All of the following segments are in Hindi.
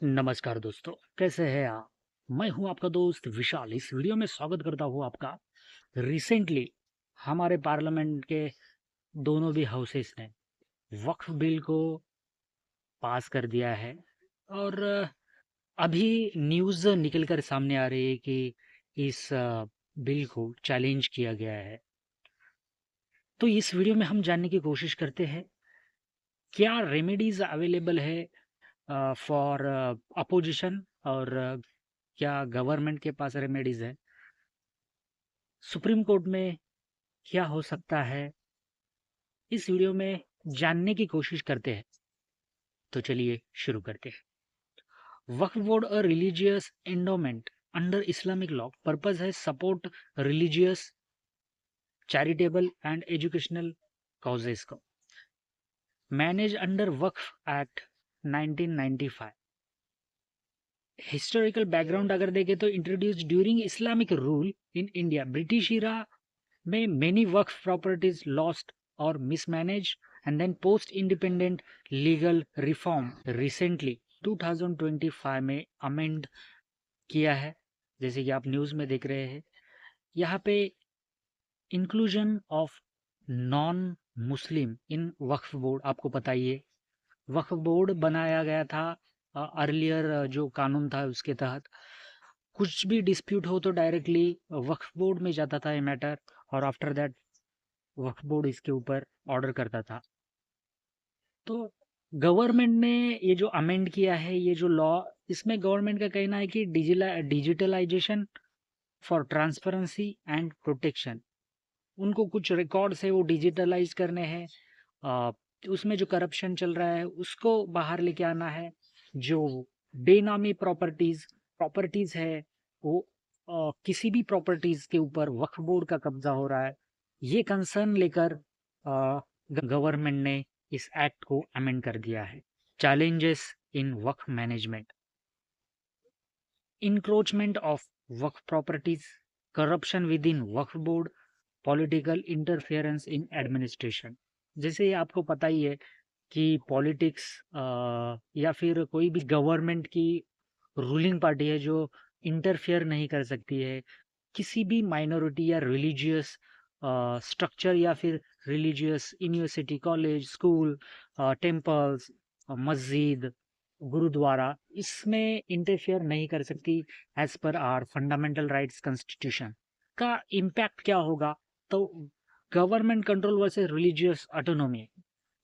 नमस्कार दोस्तों, कैसे हैं आप? मैं हूं आपका दोस्त विशाल। इस वीडियो में स्वागत करता हूं आपका। रिसेंटली हमारे पार्लियामेंट के दोनों भी हाउसेस ने वक्फ बिल को पास कर दिया है और अभी न्यूज़ निकल कर सामने आ रही है कि इस बिल को चैलेंज किया गया है। तो इस वीडियो में हम जानने की कोशिश करते हैं क्या रेमेडीज अवेलेबल है फॉर अपोजिशन और क्या गवर्नमेंट के पास रेमेडीज है, सुप्रीम कोर्ट में क्या हो सकता है। इस वीडियो में जानने की कोशिश करते हैं। तो चलिए शुरू करते हैं। Waqf board a religious endowment under Islamic law, purpose है support religious, charitable and educational causes को। Manage under Waqf act 1995। Historical background अगर देखें तो introduce during Islamic rule in India. British era में many work properties lost or mismanaged, and then post independent legal reform recently 2025 में अमेंड किया है। जैसे कि आप न्यूज़ में देख रहे हैं यहाँ पे inclusion of non Muslim in Waqf board. आपको पता ही है वक्फ बोर्ड बनाया गया था अर्लियर जो कानून था उसके तहत। कुछ भी डिस्प्यूट हो तो डायरेक्टली वक्फ बोर्ड में जाता था ये मैटर, और आफ्टर दैट वक्फ बोर्ड इसके ऊपर ऑर्डर करता था। तो गवर्नमेंट ने ये जो अमेंड किया है, ये जो लॉ, इसमें गवर्नमेंट का कहना है कि digitalization for transparency and protection. उनको कुछ रिकॉर्ड्स है वो डिजिटलाइज करने हैं। अ, उसमें जो करप्शन चल रहा है उसको बाहर लेके आना है। जो बेनामी प्रॉपर्टीज प्रॉपर्टीज है वो किसी भी प्रॉपर्टीज के ऊपर वक्फ बोर्ड का कब्जा हो रहा है, ये कंसर्न लेकर गवर्नमेंट ने इस एक्ट को अमेंड कर दिया है। Challenges in Waqf management, encroachment of Waqf properties, corruption with in Waqf board, political interference in administration. जैसे आपको पता ही है कि पॉलिटिक्स या फिर कोई भी गवर्नमेंट की रूलिंग पार्टी है जो इंटरफेयर नहीं कर सकती है किसी भी माइनॉरिटी या रिलीजियस स्ट्रक्चर या फिर religious university, college, school, temples, मस्जिद, गुरुद्वारा, इसमें इंटरफेयर नहीं कर सकती as per are fundamental rights constitution. का इम्पैक्ट क्या होगा? तो government control versus religious autonomy,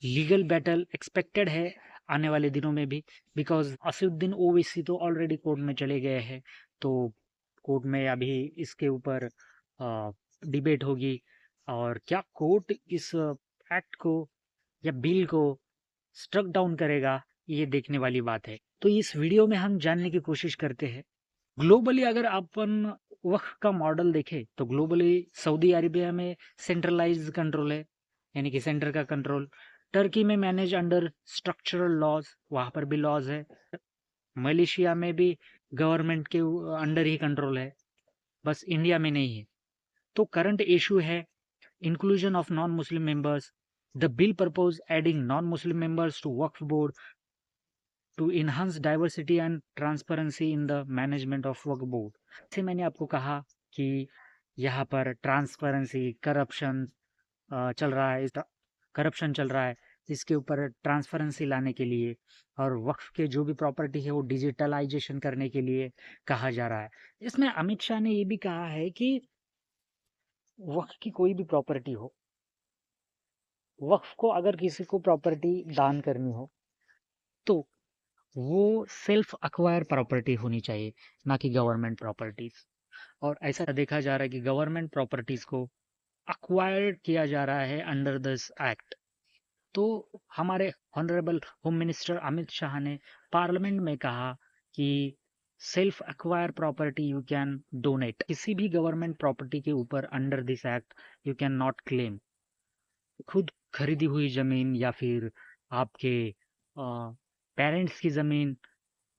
legal battle expected है आने वाले दिनों में भी, बिकॉज असदुद्दीन ओवैसी तो ऑलरेडी कोर्ट में चले गए हैं। तो कोर्ट में अभी इसके ऊपर डिबेट होगी और क्या कोर्ट इस एक्ट को या बिल को स्ट्रक डाउन करेगा, ये देखने वाली बात है। तो इस वीडियो में हम जानने की कोशिश करते हैं ग्लोबली अगर अपन वक्फ का मॉडल देखें तो ग्लोबली सऊदी अरेबिया में सेंट्रलाइज्ड कंट्रोल है, यानी कि सेंटर का कंट्रोल। टर्की में मैनेज अंडर स्ट्रक्चरल लॉज, वहां पर भी लॉज है। मलेशिया में भी गवर्नमेंट के अंडर ही कंट्रोल है, बस इंडिया में नहीं है। तो करंट इशू है inclusion of non-Muslim members. The bill proposed adding non-Muslim members to Waqf board to enhance diversity and transparency in the management of Waqf board. जैसे मैंने आपको कहा कि यहाँ पर ट्रांसपेरेंसी, करप्शन चल रहा है, करप्शन चल रहा है, इसके ऊपर ट्रांसपेरेंसी लाने के लिए और वक्फ के जो भी प्रॉपर्टी है वो डिजिटलाइजेशन करने के लिए कहा जा रहा है। इसमें अमित शाह ने ये भी कहा है कि वक्फ की कोई भी प्रॉपर्टी हो, वक्फ को अगर किसी को प्रॉपर्टी दान करनी हो तो वो सेल्फ अक्वायर प्रॉपर्टी होनी चाहिए, ना कि गवर्नमेंट प्रॉपर्टीज। और ऐसा देखा जा रहा है कि गवर्नमेंट प्रॉपर्टीज को अक्वायर किया जा रहा है अंडर दिस एक्ट। तो हमारे honourable home minister Amit Shah ने पार्लियामेंट में कहा कि self acquire property you can donate, किसी भी गवर्नमेंट प्रॉपर्टी के ऊपर under this act you can not claim. खुद खरीदी हुई जमीन या फिर आपके पेरेंट्स की जमीन,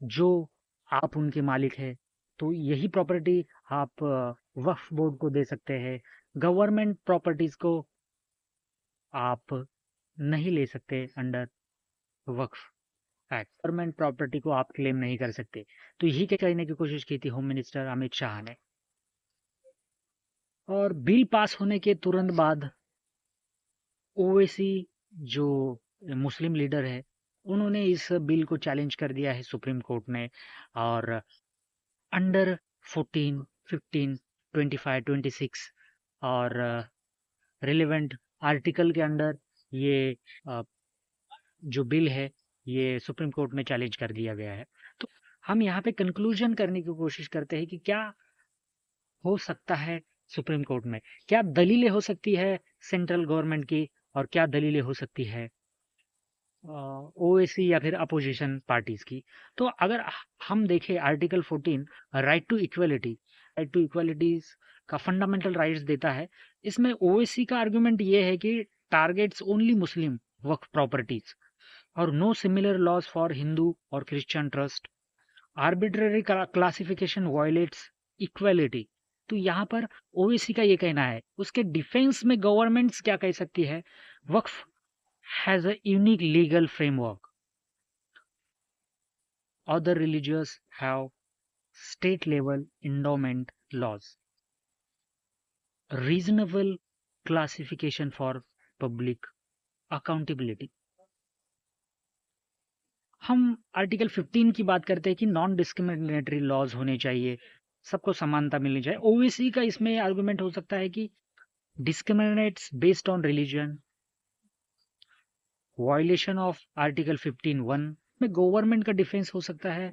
जो आप उनके मालिक है, तो यही प्रॉपर्टी आप वक्फ बोर्ड को दे सकते हैं। गवर्नमेंट प्रॉपर्टीज को आप नहीं ले सकते under Waqf. Act, government property को आप क्लेम नहीं कर सकते। तो यही कहने की कोशिश की थी होम मिनिस्टर अमित शाह ने। और बिल पास होने के तुरंत बाद ओवैसी जो मुस्लिम लीडर है, उन्होंने इस बिल को चैलेंज कर दिया है सुप्रीम कोर्ट ने। और अंडर 14, 15, 25, 26 और रिलेवेंट आर्टिकल के अंडर ये जो बिल है ये सुप्रीम कोर्ट में चैलेंज कर दिया गया है। तो हम यहाँ पे कंक्लूजन करने की कोशिश करते हैं कि क्या हो सकता है सुप्रीम कोर्ट में, क्या दलीलें हो सकती है सेंट्रल गवर्नमेंट की, और क्या दलीलें हो सकती है ओवैसी या फिर अपोजिशन पार्टीज की। तो अगर हम देखें आर्टिकल 14 राइट टू इक्वालिटीज का फंडामेंटल राइट्स देता है। इसमें ओवैसी का आर्गुमेंट ये है कि targets only Muslim Waqf properties और no similar laws for Hindu और Christian trust, arbitrary classification violates equality. तो यहाँ पर ओवैसी का ये कहना है। उसके डिफेंस में गवर्नमेंट्स क्या कह सकती है, वक्फ has a unique legal framework. Other religions have state level endowment laws. Reasonable classification for public accountability. हम आर्टिकल 15 की बात करते हैं कि नॉन डिस्क्रिमिनेटरी लॉज होने चाहिए, सबको समानता मिलनी चाहिए। ओवैसी का इसमें आर्गुमेंट हो सकता है कि discriminates based on religion, violation of article 15(1) में गवर्नमेंट का डिफेंस हो सकता है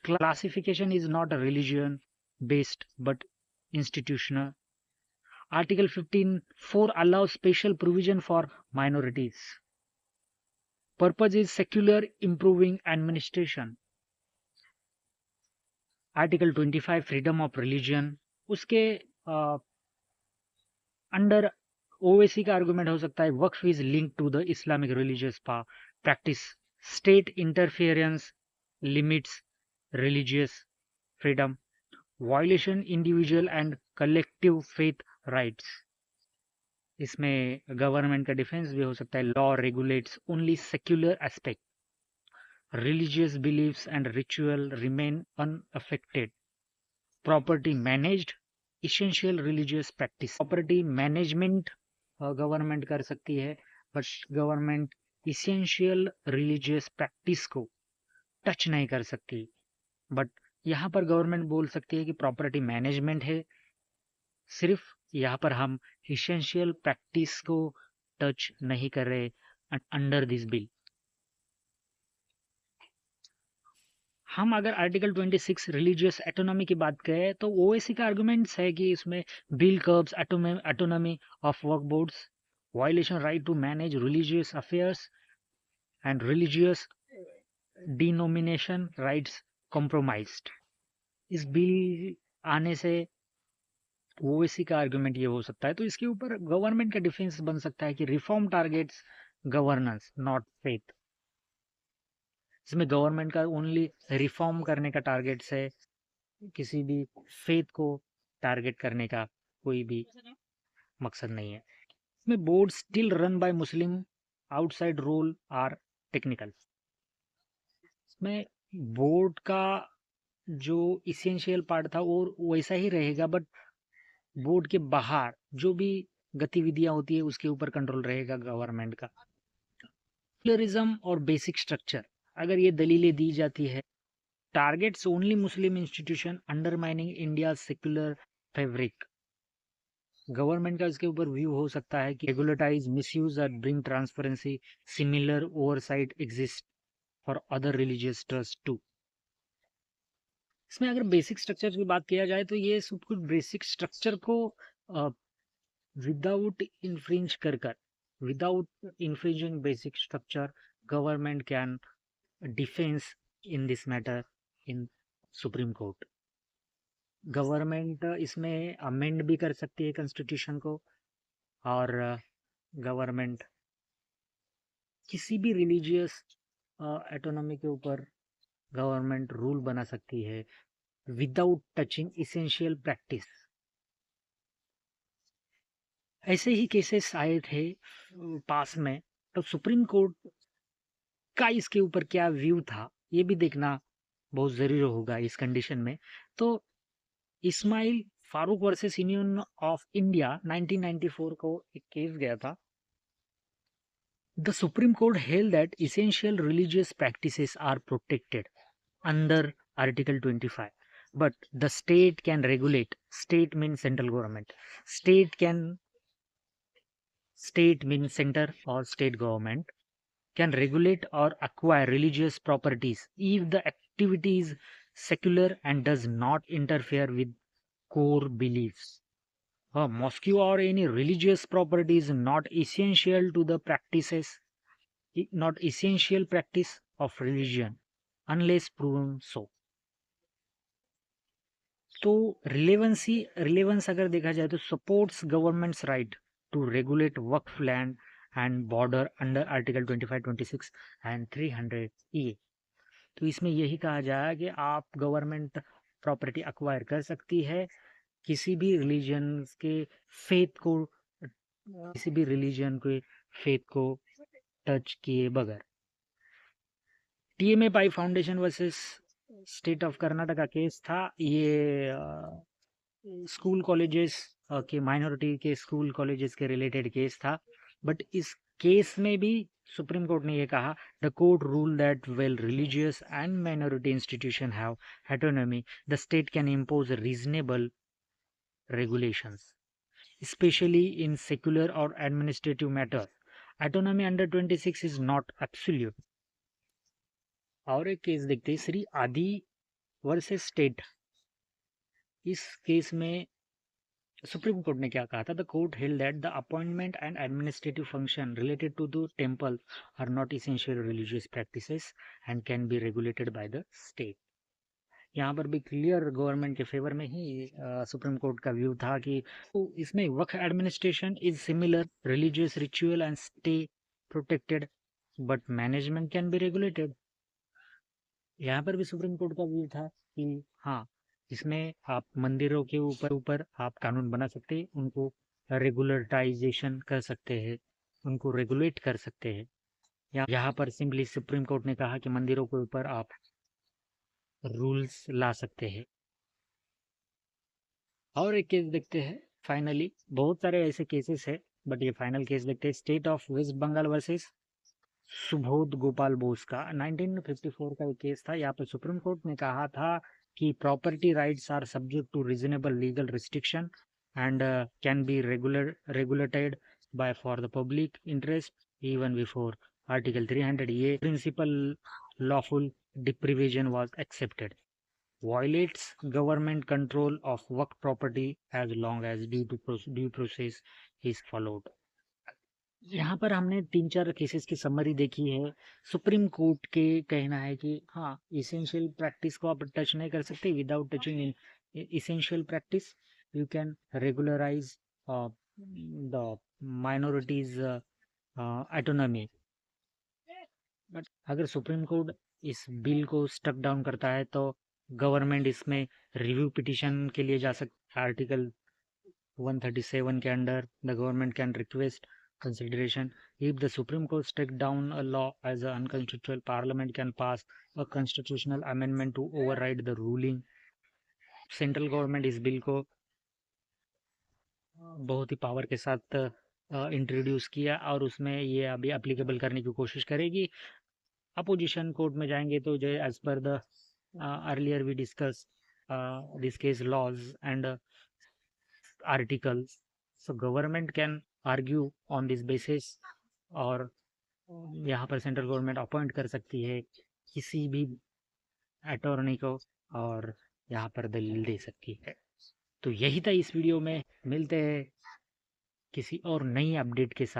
classification is not a religion based but institutional. Article 15(4) allows special provision for minorities. Purpose is secular improving administration. Article 25 freedom of religion. उसके अंडर ओवैसी का आर्गुमेंट हो सकता है Waqf is link to the Islamic religious practice, state interference limits religious freedom, violation individual and collective faith rights. इसमें गवर्नमेंट का डिफेंस भी हो सकता है, law regulates only secular aspect, religious beliefs and ritual remain unaffected, property managed essential religious practice. Property management government कर सकती है, but government essential religious practice को टच नहीं कर सकती। बट यहाँ पर गवर्नमेंट बोल सकती है कि प्रॉपर्टी मैनेजमेंट है, सिर्फ यहाँ पर हम इसेंशियल प्रैक्टिस को टच नहीं कर रहे अंडर दिस बिल। हम अगर आर्टिकल 26 रिलीजियस एटोनॉमी की बात करें तो ओवैसी का आर्गुमेंट्स है कि इसमें बिल कर्ब्स एटोनॉमी ऑफ वर्क boards, violation right to manage religious affairs and religious denomination rights compromised. इस बिल आने से ओवैसी का आर्गुमेंट ये हो सकता है। तो इसके ऊपर गवर्नमेंट का डिफेंस बन सकता है कि reform targets governance not faith. इसमें गवर्नमेंट का ओनली रिफॉर्म करने का टारगेट्स है, किसी भी फेथ को टारगेट करने का कोई भी मकसद नहीं है। इसमें board still run by Muslim, outside role are technical. इसमें बोर्ड का जो इसेंशियल पार्ट था वो वैसा ही रहेगा, बट बोर्ड के बाहर जो भी गतिविधियां होती है उसके ऊपर कंट्रोल रहेगा गवर्नमेंट का। सेक्युलरिज्म और बेसिक स्ट्रक्चर, अगर ये दलीलें दी जाती है, targets only Muslim institution undermining India secular fabric. Government का इसके ऊपर व्यू हो सकता है कि रेगुलेटाइज मिसयूज और bring transparency, similar oversight exist for other religious trust too. इसमें अगर बेसिक स्ट्रक्चर की बात किया जाए तो ये सब कुछ बेसिक स्ट्रक्चर को without infringing basic structure, government can defense in this matter in Supreme Court. Government इसमें अमेंड भी कर सकती है कॉन्स्टिट्यूशन को, और गवर्नमेंट किसी भी रिलीजियस एटोनॉमी के ऊपर गवर्नमेंट रूल बना सकती है विदाउट टचिंग इसेंशियल प्रैक्टिस। ऐसे ही केसेस आए थे पास में, तो सुप्रीम कोर्ट का इसके ऊपर क्या व्यू था, ये भी देखना बहुत ज़रूरी होगा इस कंडीशन में। तो Ismail Faruqui versus Union of India 1994 को एक केस गया था। The Supreme Court held that essential religious practices are protected under Article 25, but the state can regulate. State means central government. State means center or state government can regulate or acquire religious properties if the activity is secular and does not interfere with core beliefs. A mosque or any religious property is not essential to the practices, not essential practice of religion unless proven so. तो रिलेवेंस अगर देखा जाए तो supports government's right to regulate waqf land and border under article 25, 26 and 300 A. तो इसमें यही कहा जाए कि आप गवर्नमेंट प्रॉपर्टी अक्वायर कर सकती है किसी भी रिलीजन के फेथ को किसी भी रिलीजन के फेथ को टच किए बगैर। TMA pi foundation versus state of Karnataka case था। ये स्कूल कॉलेजेस के माइनॉरिटी के स्कूल कॉलेजेस के रिलेटेड केस था। बट इस केस में भी सुप्रीम कोर्ट ने ये कहा, the court rule that well religious and minority institution have autonomy, the state can impose reasonable regulations, especially in secular or administrative matters. Autonomy under 26 is not absolute. और एक केस देखते हैं, श्री आदि वर्सेस स्टेट। इस केस में सुप्रीम कोर्ट ने क्या कहा था, the court held that the appointment and administrative function related to the temple are not essential religious practices and can be regulated by the state. यहाँ पर भी क्लियर गवर्नमेंट के फेवर में ही सुप्रीम कोर्ट का व्यू था कि तो इसमें Waqf administration is similar religious ritual and stay protected but management can be regulated. यहाँ पर भी सुप्रीम कोर्ट का व्यू था कि हाँ, इसमें आप मंदिरों के ऊपर आप कानून बना सकते हैं, उनको रेगुलराइजेशन कर सकते हैं, उनको रेगुलेट कर सकते हैं। यहाँ पर सिंपली सुप्रीम कोर्ट ने कहा कि मंदिरों के ऊपर आप रूल्स ला सकते हैं। और एक केस देखते हैं फाइनली, बहुत सारे ऐसे केसेस है बट ये फाइनल केस देखते हैं, State of West Bengal versus Subodh Gopal Bose का 1954 का एक केस था। यहाँ पर सुप्रीम कोर्ट ने कहा था कि property rights are subject to reasonable legal restriction and can be regulated by for the public interest even before article 300 ये principle lawful deprivation was accepted, violates government control of work property as long as due process is followed। यहाँ पर हमने 3-4 केसेस की समरी देखी है। सुप्रीम कोर्ट के कहना है कि हाँ, इसेंशियल प्रैक्टिस को आप टच नहीं कर सकते, without touching in essential practice you can regularise the minorities autonomy. But अगर सुप्रीम कोर्ट इस बिल को स्टक डाउन करता है तो गवर्नमेंट इसमें रिव्यू पिटीशन के लिए जा सकता है। आर्टिकल 137 के under the government can request consideration if the Supreme Court struck down a law as unconstitutional, Parliament can pass a constitutional amendment to override the ruling। Central government इस बिल को बहुत ही पावर के साथ इंट्रोड्यूस किया और उसमें ये अभी एप्लीकेबल करने की कोशिश करेगी। अपोजिशन कोर्ट में जाएंगे तो जो as per the earlier we discuss this case laws and articles, so government can argue on this basis और यहाँ पर सेंट्रल गवर्नमेंट अपॉइंट कर सकती है किसी भी अटॉर्नी को और यहाँ पर दलील दे सकती है। तो यही था इस वीडियो में, मिलते हैं किसी और नई अपडेट के साथ।